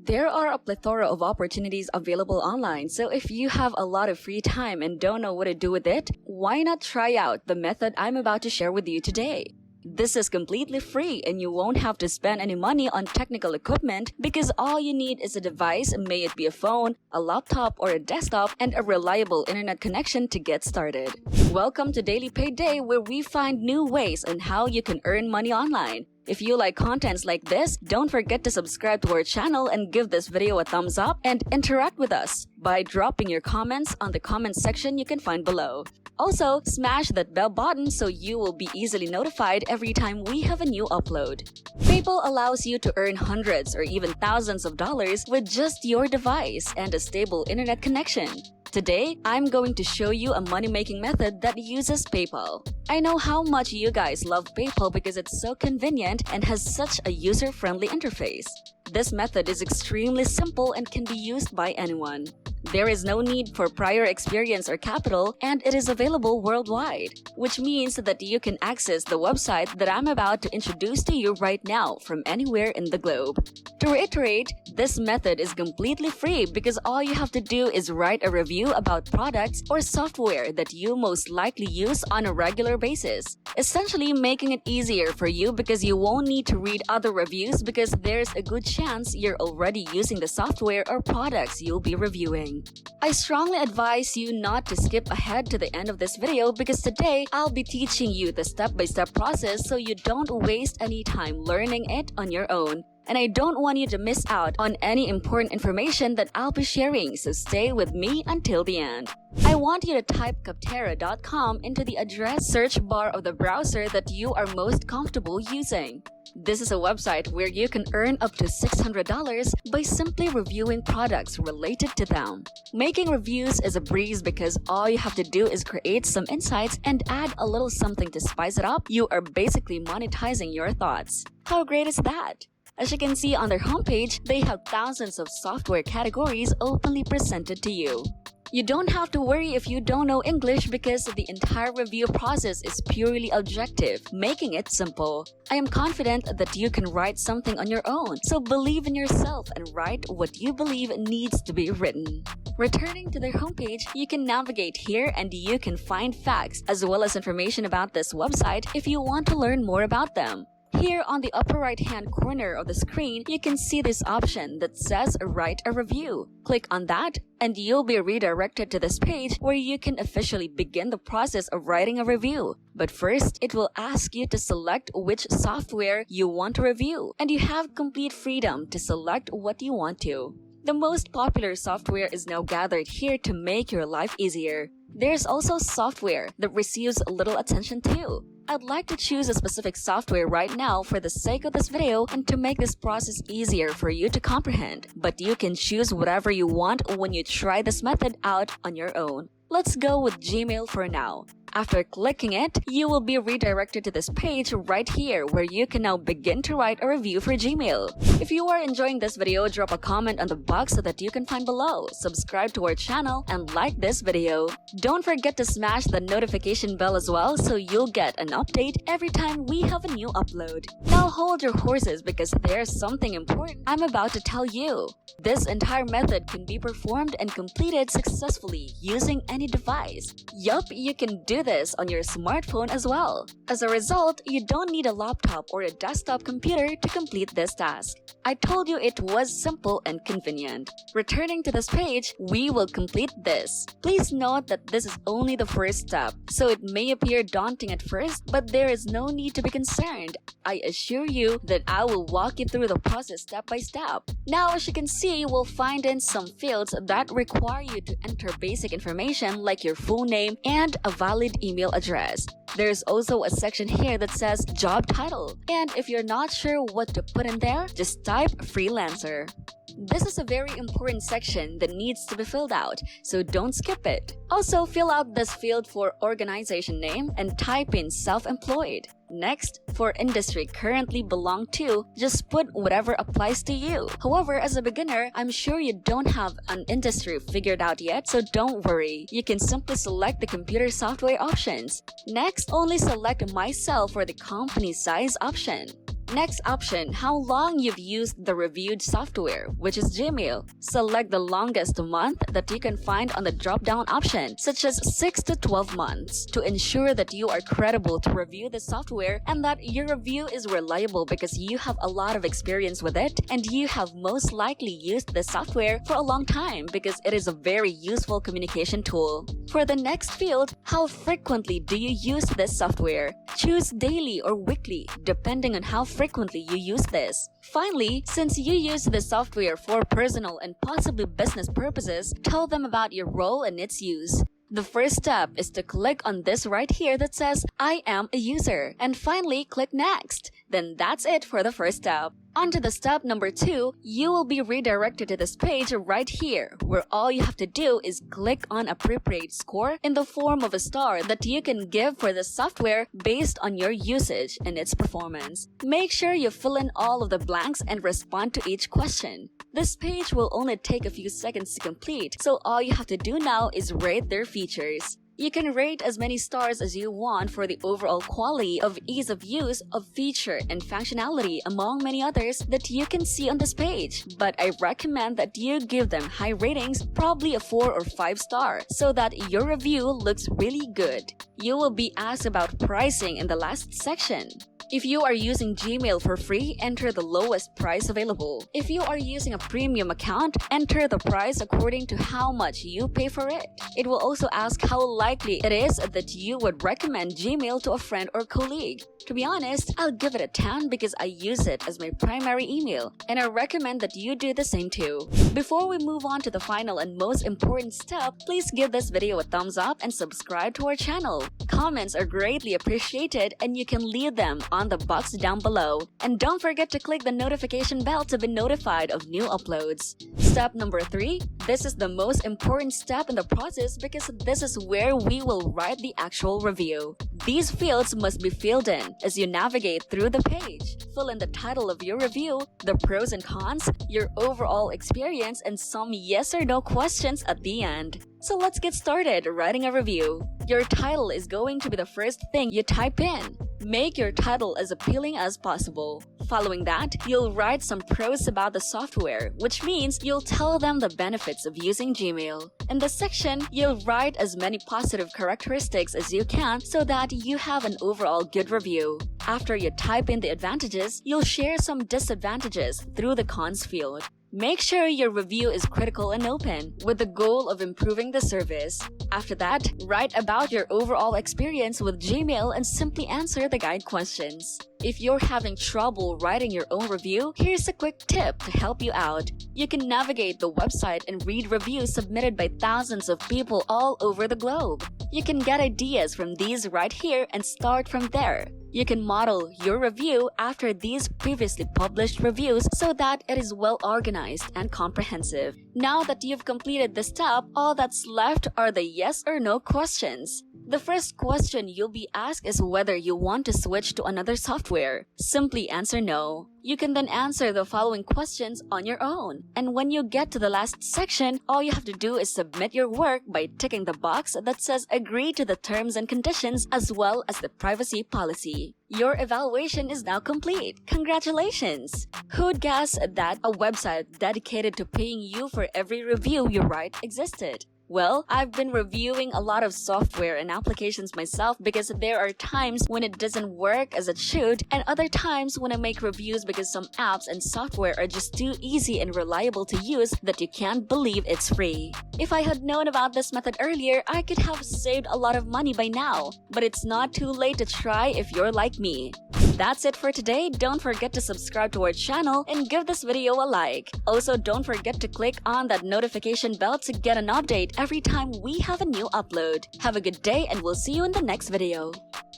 There are a plethora of opportunities available online, so if you have a lot of free time and don't know what to do with it, why not try out the method I'm about to share with you today? This is completely free and you won't have to spend any money on technical equipment because all you need is a device, may it be a phone, a laptop, or a desktop, and a reliable internet connection to get started. Welcome to Daily Payday, where we find new ways on how you can earn money online. If you like contents like this, don't forget to subscribe to our channel and give this video a thumbs up and interact with us by dropping your comments on the comments section you can find below. Also, smash that bell button so you will be easily notified every time we have a new upload. PayPal allows you to earn hundreds or even thousands of dollars with just your device and a stable internet connection. Today, I'm going to show you a money-making method that uses PayPal. I know how much you guys love PayPal because it's so convenient and has such a user-friendly interface. This method is extremely simple and can be used by anyone. There is no need for prior experience or capital, and it is available worldwide, which means that you can access the website that I'm about to introduce to you right now from anywhere in the globe. To reiterate, this method is completely free because all you have to do is write a review about products or software that you most likely use on a regular basis, essentially making it easier for you because you won't need to read other reviews because there's a good chance you're already using the software or products you'll be reviewing. I strongly advise you not to skip ahead to the end of this video because today I'll be teaching you the step-by-step process so you don't waste any time learning it on your own. And I don't want you to miss out on any important information that I'll be sharing, so stay with me until the end. I want you to type Kapterra.com into the address search bar of the browser that you are most comfortable using. This is a website where you can earn up to $600 by simply reviewing products related to them. Making reviews is a breeze because all you have to do is create some insights and add a little something to spice it up. You are basically monetizing your thoughts. How great is that? As you can see on their homepage, they have thousands of software categories openly presented to you. You don't have to worry if you don't know English because the entire review process is purely objective, making it simple. I am confident that you can write something on your own, so believe in yourself and write what you believe needs to be written. Returning to their homepage, you can navigate here and you can find facts as well as information about this website if you want to learn more about them. Here on the upper right-hand corner of the screen, you can see this option that says Write a Review. Click on that and you'll be redirected to this page where you can officially begin the process of writing a review. But first, it will ask you to select which software you want to review, and you have complete freedom to select what you want to. The most popular software is now gathered here to make your life easier. There's also software that receives little attention too. I'd like to choose a specific software right now for the sake of this video and to make this process easier for you to comprehend. But you can choose whatever you want when you try this method out on your own. Let's go with Gmail for now. After clicking it, you will be redirected to this page right here where you can now begin to write a review for Gmail. If you are enjoying this video, drop a comment on the box that you can find below, subscribe to our channel, and like this video. Don't forget to smash the notification bell as well so you'll get an update every time we have a new upload. Now hold your horses because there's something important I'm about to tell you. This entire method can be performed and completed successfully using any device. Yup, you can do this on your smartphone as well. As a result, you don't need a laptop or a desktop computer to complete this task. I told you it was simple and convenient. Returning to this page, we will complete this. Please note that this is only the first step, so it may appear daunting at first, but there is no need to be concerned. I assure you that I will walk you through the process step by step. Now, as you can see, we'll find in some fields that require you to enter basic information like your full name and a valid email address. There's also a section here that says job title, and if you're not sure what to put in there, just type freelancer. This is a very important section that needs to be filled out, so don't skip it. Also, fill out this field for organization name and type in self-employed. Next, for industry currently belong to, just put whatever applies to you. However, as a beginner, I'm sure you don't have an industry figured out yet, so don't worry. You can simply select the computer software options. Next, only select myself for the company size option. Next option, how long you've used the reviewed software, which is Gmail. Select the longest month that you can find on the drop-down option, such as 6 to 12 months, to ensure that you are credible to review the software and that your review is reliable because you have a lot of experience with it and you have most likely used the software for a long time because it is a very useful communication tool. For the next field, how frequently do you use this software? Choose daily or weekly, depending on how frequently you use this. Finally, since you use the software for personal and possibly business purposes, tell them about your role and its use. The first step is to click on this right here that says, I am a user, and finally click Next. Then that's it for the first step. On to the step number 2, you will be redirected to this page right here, where all you have to do is click on appropriate score in the form of a star that you can give for the software based on your usage and its performance. Make sure you fill in all of the blanks and respond to each question. This page will only take a few seconds to complete, so all you have to do now is rate their features. You can rate as many stars as you want for the overall quality of ease of use, of feature and functionality, among many others that you can see on this page. But I recommend that you give them high ratings, probably a 4 or 5 star, so that your review looks really good. You will be asked about pricing in the last section. If you are using Gmail for free, enter the lowest price available. If you are using a premium account, enter the price according to how much you pay for it. It will also ask how likely it is that you would recommend Gmail to a friend or colleague. To be honest, I'll give it a 10 because I use it as my primary email, and I recommend that you do the same too. Before we move on to the final and most important step, please give this video a thumbs up and subscribe to our channel. Comments are greatly appreciated and you can leave them on the box down below. And don't forget to click the notification bell to be notified of new uploads. Step number 3. This is the most important step in the process because this is where we will write the actual review. These fields must be filled in as you navigate through the page. Fill in the title of your review, the pros and cons, your overall experience, and some yes or no questions at the end. So let's get started writing a review. Your title is going to be the first thing you type in. Make your title as appealing as possible. Following that, you'll write some pros about the software, which means you'll tell them the benefits of using Gmail. In this section, you'll write as many positive characteristics as you can so that you have an overall good review. After you type in the advantages, you'll share some disadvantages through the cons field. Make sure your review is critical and open, with the goal of improving the service. After that, write about your overall experience with Gmail and simply answer the guide questions. If you're having trouble writing your own review, here's a quick tip to help you out. You can navigate the website and read reviews submitted by thousands of people all over the globe. You can get ideas from these right here and start from there. You can model your review after these previously published reviews so that it is well organized and comprehensive. Now that you've completed this step, all that's left are the yes or no questions. The first question you'll be asked is whether you want to switch to another software. Simply answer no. You can then answer the following questions on your own. And when you get to the last section, all you have to do is submit your work by ticking the box that says agree to the terms and conditions as well as the privacy policy. Your evaluation is now complete. Congratulations! Who'd guess that a website dedicated to paying you for every review you write existed? Well, I've been reviewing a lot of software and applications myself because there are times when it doesn't work as it should and other times when I make reviews because some apps and software are just too easy and reliable to use that you can't believe it's free. If I had known about this method earlier, I could have saved a lot of money by now. But it's not too late to try if you're like me. That's it for today. Don't forget to subscribe to our channel and give this video a like. Also, don't forget to click on that notification bell to get an update every time we have a new upload. Have a good day and we'll see you in the next video.